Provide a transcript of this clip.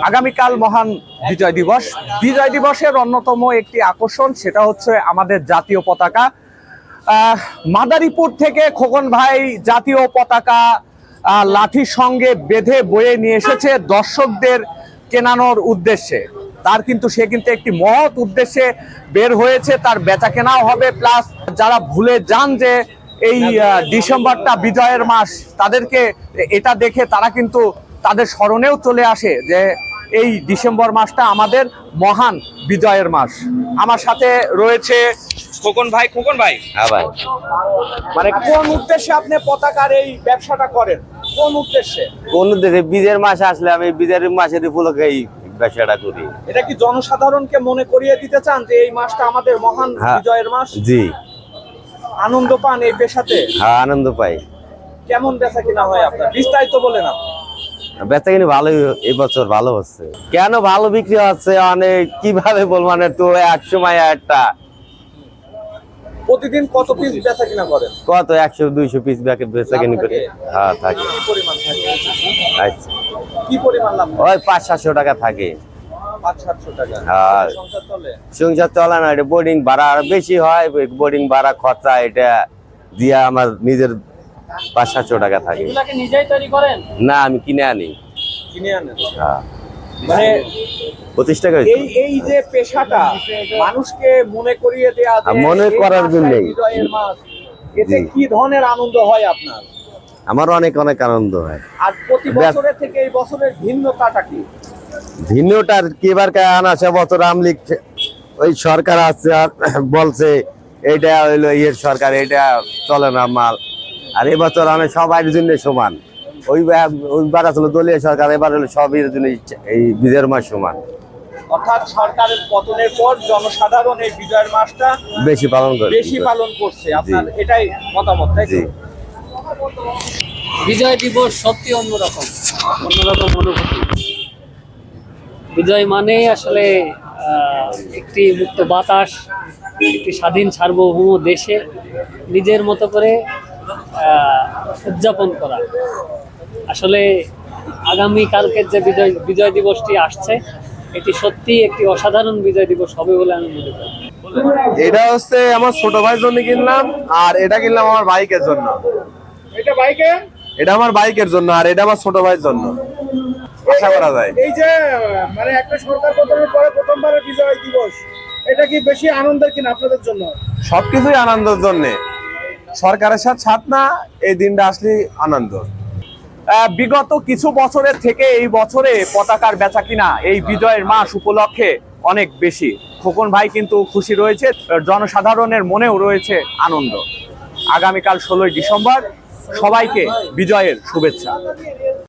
আগামীকাল মহান বিজয় দিবস। বিজয় দিবসের অন্যতম একটি আকর্ষণ সেটা হচ্ছে আমাদের জাতীয় পতাকা। মাদারীপুর থেকে খোকন ভাই জাতীয় পতাকা লাঠির সঙ্গে বেঁধে বয়ে নিয়ে এসেছে দর্শকদের কেনানোর উদ্দেশ্যে। সে কিন্তু একটি মহৎ উদ্দেশ্যে বের হয়েছে, তার বেচা কেনাও হবে। প্লাস যারা ভুলে যান যে এই ডিসেম্বরটা বিজয়ের মাস, তাদেরকে এটা দেখে তারা কিন্তু তাদের স্মরণেও চলে আসে যে এই ডিসেম্বর মাসটা আমাদের মহান বিজয়ের মাস। আমার সাথে রয়েছে খোকন ভাই। খোকন ভাই, হ্যাঁ ভাই, মানে কোন উদ্দেশ্যে আপনি পতাকার এই ব্যবসাটা করেন? কোন উদ্দেশ্যে? কোন উদ্দেশ্যে? বীজের মাস আসলে আমি বীজের মাসের উপলক্ষে এই ব্যবসাটা করি। এটা কি জনসাধারণকে মনে করিয়ে দিতে চান যে এই মাসটা আমাদের মহান বিজয়ের মাস? জি। আনন্দ পান এই পেশাতে? হ্যাঁ, আনন্দ পাই। কেমন বেচা কিনা হয় আপনার? বিস্তারিত বলেন। বেচা কিনা ভালোই, এবছর ভালো হচ্ছে। কেন ভালো বিক্রি হচ্ছে অনেক, কিভাবে বলবো, মানে তো এক সময় একটা প্রতিদিন কত পিস বেচা কিনা করেন? কত 100-200 পিস বেচা কিনা করি। হ্যাঁ, থাকে। কি পরিমাণ থাকে? আচ্ছা, কি পরিমাণ লাভ? ওই 500-700 টাকা থাকে। 500-700 টাকা? হ্যাঁ, সংসার চলে? সংসার চলে না, এটা বোর্ডিং ভাড়া আর বেশি হয়। বোর্ডিং ভাড়া খরচা এটা দিয়া আমার নিজের 500-700 টাকা থাকে। এগুলাকে নিজেই তৈরি করেন? না, আমি কিনে আনি। কিনে আনেন? হ্যাঁ, মানে 25 টাকা। এই যে পেশাটা মানুষকে মনে করিয়ে দেয়া, মনে করার জন্যই। বিজয়ের মাস, এতে কি ধরনের আনন্দ হয় আপনার? আমার অনেক অনেক আনন্দ হয়। আর প্রতি বছরের থেকে এই বছরের ভিন্নতাটা কি? ভিন্নটার কি এবার আনাছে বছর আমলিগ ওই সরকার আছে আর বলছে এইটা হইলো ইয়ের সরকার, এটা চলে না মাল। আর এবছর আমি সবার জন্য সমান। ওইবার আসলে দলীয় সরকার, এবার হলো সবের জন্য এই বিজয়ের মাস সমান। অর্থাৎ সরকারের পতনের পর জনসাধারণ এই বিজয়ের মাসটা বেশি পালন করছে। আপনার এটাই মতামত, তাই তো? বিজয় দিবস সত্যি অন্যরকম অনুভূতি। বিজয় মানে আসলে একটি মুক্ত বাতাস, একটি স্বাধীন সার্বভৌম দেশে নিজের মতো করে উদযাপন করা। আসলে আগামী কালকের যে বিজয় দিবসটি আসছে, এটি সত্যি একটি অসাধারণ বিজয় দিবস হবে বলে আমি মনে করি। এটা হচ্ছে আমার ছোট ভাইয়ের জন্য কিনলাম, আর এটা কিনলাম আমার বাইকের জন্য। এটা আমার বাইকের জন্য, আর এটা আমার ছোট ভাইয়ের জন্য। আশা করা যায় এই যে মানে একটা সরকার পতনের পরে প্রথমবারের বিজয় দিবস, এটা কি বেশি আনন্দের কিনা আপনাদের জন্য? সবকিছুই আনন্দের জন্য। সরকারের সাথে না, এই দিনটা আসলে আনন্দ। বিগত কিছু বছরের থেকে এই বছরে পতাকার বেচা কিনা এই বিজয়ের মাস উপলক্ষে অনেক বেশি। খোকন ভাই কিন্তু খুশি রয়েছে, জনসাধারণের মনেও রয়েছে আনন্দ। আগামীকাল 16ই ডিসেম্বর, সবাইকে বিজয়ের শুভেচ্ছা।